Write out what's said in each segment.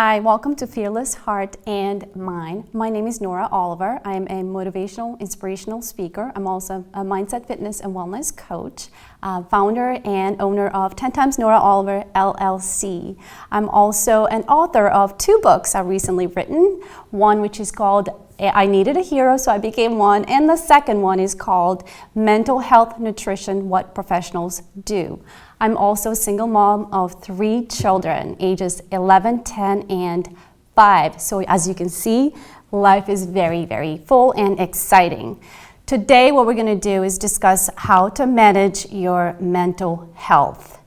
Hi, welcome to Fearless Heart and Mind. My name is Nora Oliver. I am a motivational, inspirational speaker. I'm also a mindset, fitness, and wellness coach, founder and owner of 10 Times Nora Oliver LLC. I'm also an author of 2 books I've recently written. One which is called I Needed a Hero, so I became one, and the second one is called Mental Health Nutrition, What Professionals Do. I'm also a single mom of 3 children, ages 11, 10, and 5. So as you can see, life is very, very full and exciting. Today, what we're going to do is discuss how to manage your mental health.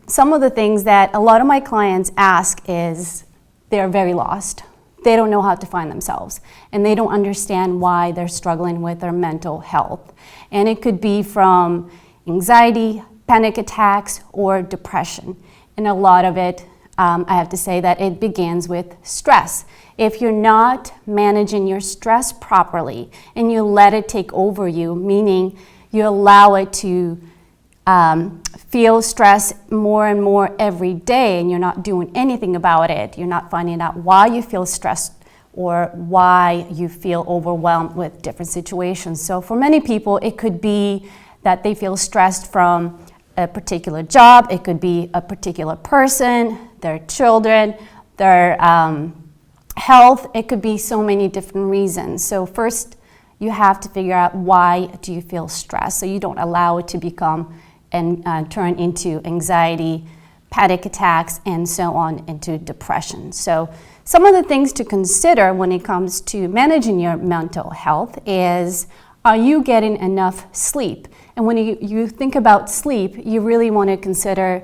Some of the things that a lot of my clients ask is they're very lost. They don't know how to find themselves, and they don't understand why they're struggling with their mental health. And it could be from anxiety, panic attacks, or depression. And a lot of it, I have to say that it begins with stress. If you're not managing your stress properly and you let it take over you, meaning you allow it to feel stress more and more every day and you're not doing anything about it, you're not finding out why you feel stressed or why you feel overwhelmed with different situations. So for many people, it could be that they feel stressed from a particular job, it could be a particular person, their children, their health, it could be so many different reasons. So first, you have to figure out why do you feel stressed so you don't allow it to become and turn into anxiety, panic attacks, and so on into depression. So some of the things to consider when it comes to managing your mental health is, are you getting enough sleep? And when you think about sleep, you really want to consider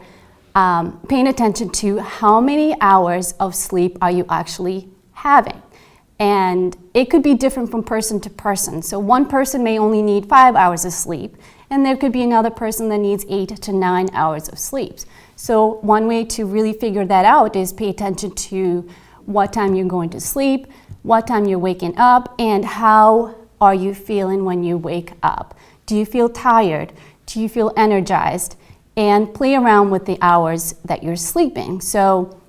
paying attention to how many hours of sleep are you actually having. And it could be different from person to person. So one person may only need 5 hours of sleep, and there could be another person that needs 8 to 9 hours of sleep. So one way to really figure that out is pay attention to what time you're going to sleep, what time you're waking up, and how are you feeling when you wake up. Do you feel tired? Do you feel energized? And play around with the hours that you're sleeping. So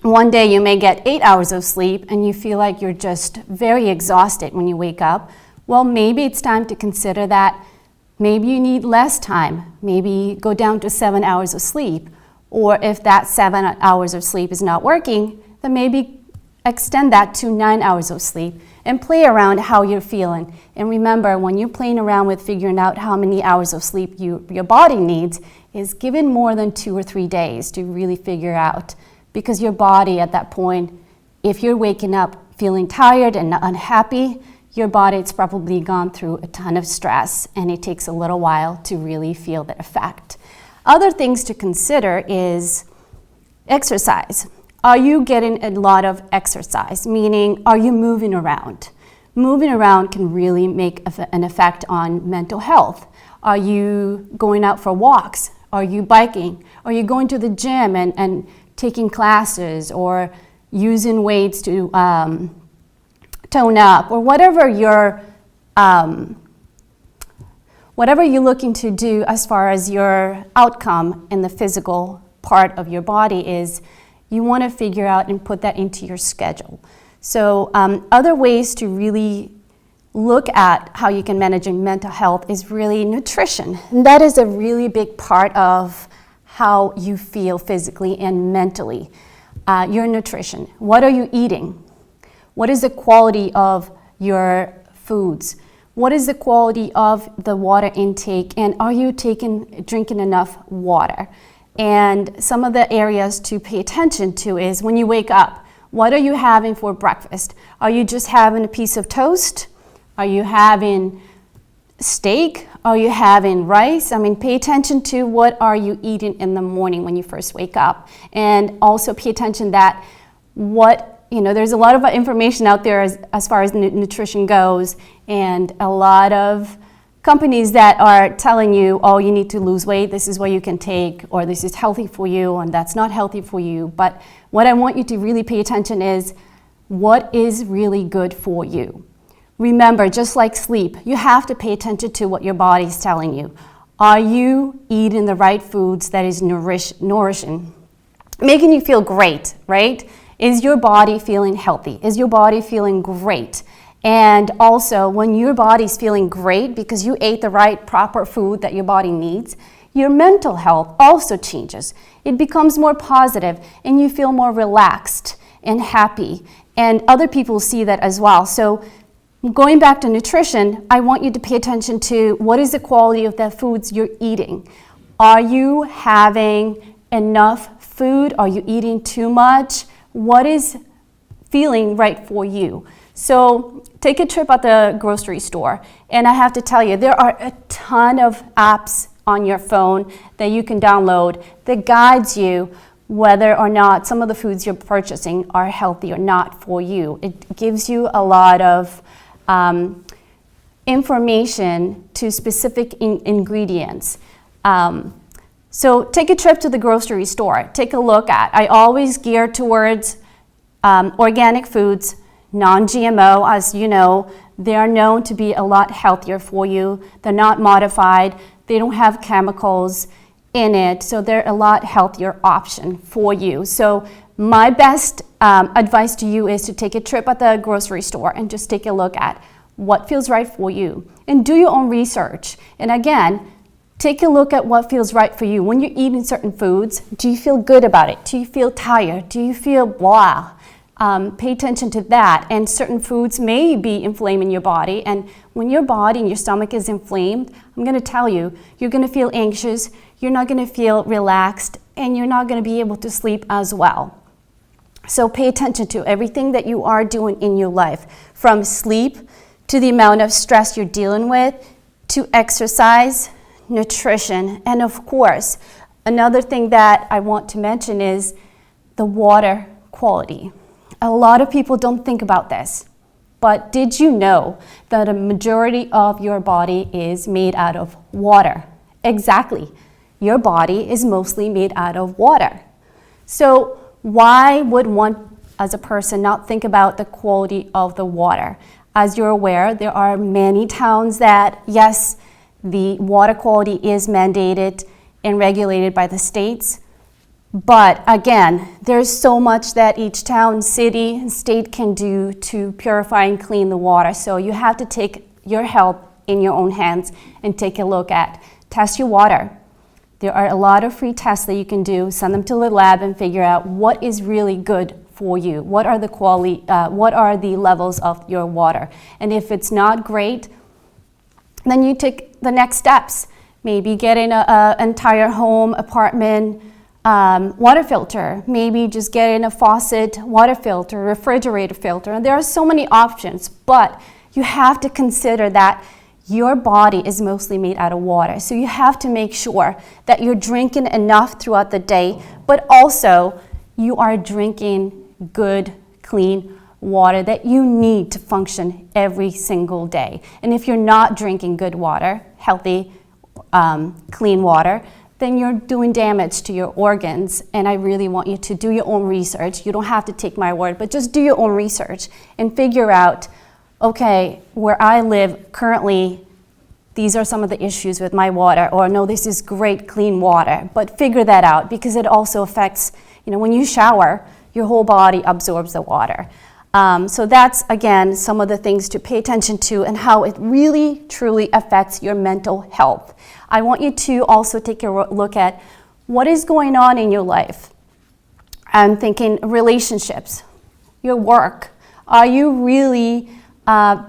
one day you may get 8 hours of sleep and you feel like you're just very exhausted when you wake up. Well, maybe it's time to consider that maybe you need less time. Maybe go down to 7 hours of sleep. Or if that 7 hours of sleep is not working, then maybe extend that to 9 hours of sleep and play around how you're feeling. And remember, when you're playing around with figuring out how many hours of sleep your body needs, is given more than 2 or 3 days to really figure out. Because your body at that point, if you're waking up feeling tired and unhappy, your body's probably gone through a ton of stress, and it takes a little while to really feel that effect. Other things to consider is exercise. Are you getting a lot of exercise? Meaning, are you moving around? Moving around can really make an effect on mental health. Are you going out for walks? Are you biking? Are you going to the gym and taking classes or using weights to tone up, or whatever you're looking to do as far as your outcome in the physical part of your body is, you want to figure out and put that into your schedule. So other ways to really look at how you can manage your mental health is really nutrition. And that is a really big part of how you feel physically and mentally. Your nutrition. What are you eating? What is the quality of your foods? What is the quality of the water intake? And are you drinking enough water? And some of the areas to pay attention to is when you wake up, what are you having for breakfast? Are you just having a piece of toast? Are you having steak? Are you having rice? I mean, pay attention to what are you eating in the morning when you first wake up. And also pay attention that there's a lot of information out there as far as nutrition goes, and a lot of companies that are telling you, oh, you need to lose weight, this is what you can take, or this is healthy for you, and that's not healthy for you. But what I want you to really pay attention is what is really good for you. Remember, just like sleep, you have to pay attention to what your body's telling you. Are you eating the right foods that is nourishing, making you feel great, right? Is your body feeling healthy? Is your body feeling great? And also, when your body's feeling great because you ate the right, proper food that your body needs, your mental health also changes. It becomes more positive and you feel more relaxed and happy. And other people see that as well. So going back to nutrition, I want you to pay attention to what is the quality of the foods you're eating. Are you having enough food? Are you eating too much? What is feeling right for you? So take a trip at the grocery store, and I have to tell you, there are a ton of apps on your phone that you can download that guides you whether or not some of the foods you're purchasing are healthy or not for you. It gives you a lot of information to specific ingredients. So take a trip to the grocery store. Take a look at. I always gear towards organic foods, non-GMO, as you know. They are known to be a lot healthier for you. They're not modified. They don't have chemicals in it, so they're a lot healthier option for you. So my best advice to you is to take a trip at the grocery store and just take a look at what feels right for you and do your own research. And again, take a look at what feels right for you. When you're eating certain foods, do you feel good about it? Do you feel tired? Do you feel blah? Pay attention to that. And certain foods may be inflaming your body. And when your body and your stomach is inflamed, I'm going to tell you, you're going to feel anxious, you're not going to feel relaxed, and you're not going to be able to sleep as well. So pay attention to everything that you are doing in your life, from sleep to the amount of stress you're dealing with, to exercise, nutrition, and of course, another thing that I want to mention is the water quality. A lot of people don't think about this, but did you know that a majority of your body is made out of water? Exactly. Your body is mostly made out of water. So why would one, as a person, not think about the quality of the water? As you're aware, there are many towns that, yes, the water quality is mandated and regulated by the states. But again, there's so much that each town, city, and state can do to purify and clean the water. So you have to take your health in your own hands and take a look at. Test your water. There are a lot of free tests that you can do. Send them to the lab and figure out what is really good for you. What are the quality? What are the levels of your water? And if it's not great, then you take the next steps. Maybe getting an entire home, apartment, water filter. Maybe just getting a faucet water filter, refrigerator filter. And there are so many options, but you have to consider that your body is mostly made out of water. So you have to make sure that you're drinking enough throughout the day, but also you are drinking good, clean water that you need to function every single day. And if you're not drinking good water, healthy, clean water, then you're doing damage to your organs. And I really want you to do your own research. You don't have to take my word, but just do your own research and figure out, okay, where I live currently, these are some of the issues with my water, or no, this is great clean water. But figure that out, because it also affects, when you shower, your whole body absorbs the water. So that's, again, some of the things to pay attention to and how it really, truly affects your mental health. I want you to also take a look at what is going on in your life. I'm thinking relationships, your work. Are you really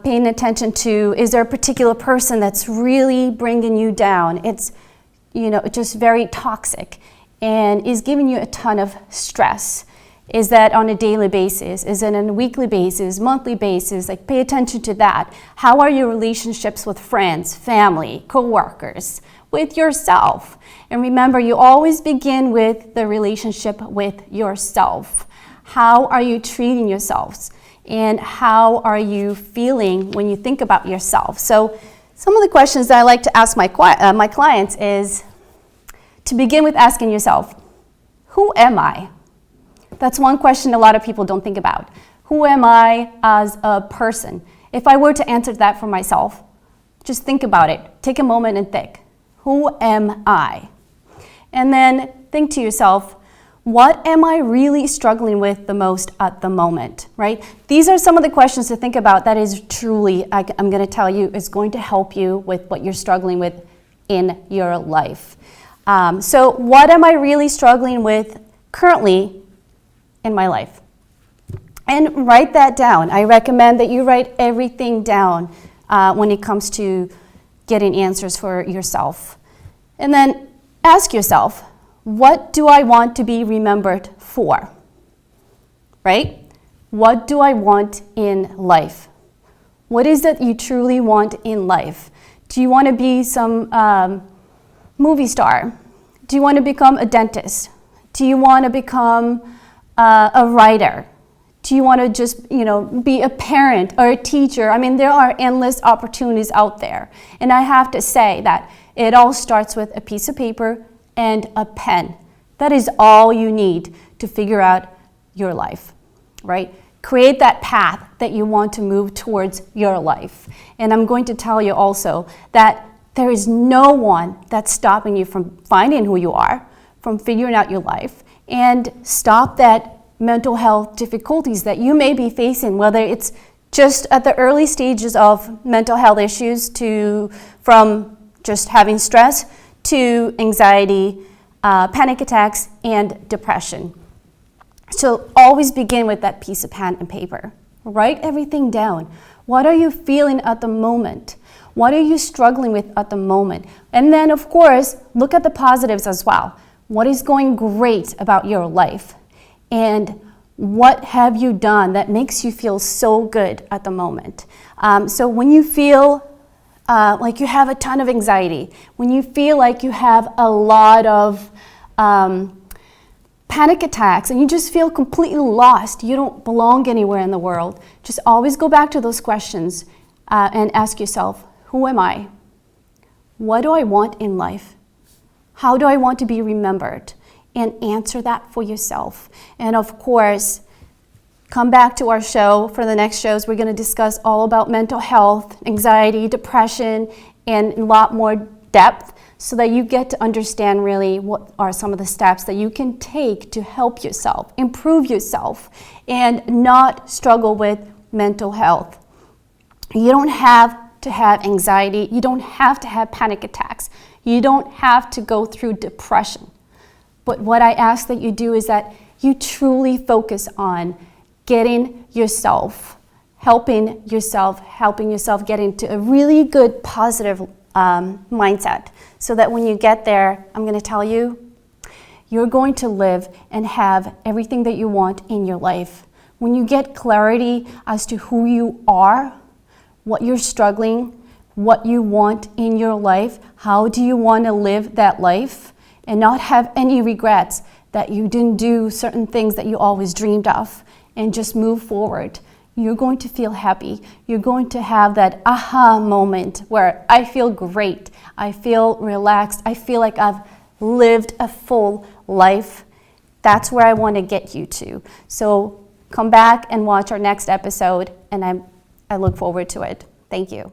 paying attention to, is there a particular person that's really bringing you down? It's, just very toxic and is giving you a ton of stress. Is that on a daily basis? Is it on a weekly basis, monthly basis? Like, pay attention to that. How are your relationships with friends, family, co-workers, with yourself? And remember, you always begin with the relationship with yourself. How are you treating yourselves? And how are you feeling when you think about yourself? So some of the questions that I like to ask my clients is to begin with asking yourself, who am I? That's one question a lot of people don't think about. Who am I as a person? If I were to answer that for myself, just think about it. Take a moment and think, who am I? And then think to yourself, What am I really struggling with the most at the moment, right? These are some of the questions to think about that is truly, I'm going to tell you, is going to help you with what you're struggling with in your life. So what am I really struggling with currently in my life? And write that down. I recommend that you write everything down when it comes to getting answers for yourself. And then ask yourself, what do I want to be remembered for? Right? What do I want in life? What is it you truly want in life? Do you want to be some movie star? Do you want to become a dentist? Do you want to become a writer? Do you want to just, be a parent or a teacher? I mean, there are endless opportunities out there. And I have to say that it all starts with a piece of paper and a pen. That is all you need to figure out your life, right? Create that path that you want to move towards your life. And I'm going to tell you also that there is no one that's stopping you from finding who you are, from figuring out your life, and stop that mental health difficulties that you may be facing, whether it's just at the early stages of mental health issues from just having stress to anxiety, panic attacks, and depression. So always begin with that piece of pen and paper. Write everything down. What are you feeling at the moment? What are you struggling with at the moment? And then, of course, look at the positives as well. What is going great about your life? And what have you done that makes you feel so good at the moment? So when you feel like you have a ton of anxiety, when you feel like you have a lot of panic attacks and you just feel completely lost, you don't belong anywhere in the world, just always go back to those questions and ask yourself, who am I? What do I want in life? How do I want to be remembered? And answer that for yourself. And of course, come back to our show. For the next shows, we're going to discuss all about mental health, anxiety, depression, and a lot more depth so that you get to understand really what are some of the steps that you can take to help yourself, improve yourself, and not struggle with mental health. You don't have to have anxiety. You don't have to have panic attacks. You don't have to go through depression. But what I ask that you do is that you truly focus on getting yourself, helping yourself get into a really good positive mindset so that when you get there, I'm going to tell you, you're going to live and have everything that you want in your life. When you get clarity as to who you are, what you're struggling, what you want in your life, how do you want to live that life, and not have any regrets that you didn't do certain things that you always dreamed of, and just move forward. You're going to feel happy. You're going to have that aha moment where I feel great. I feel relaxed. I feel like I've lived a full life. That's where I want to get you to. So come back and watch our next episode, and I look forward to it. Thank you.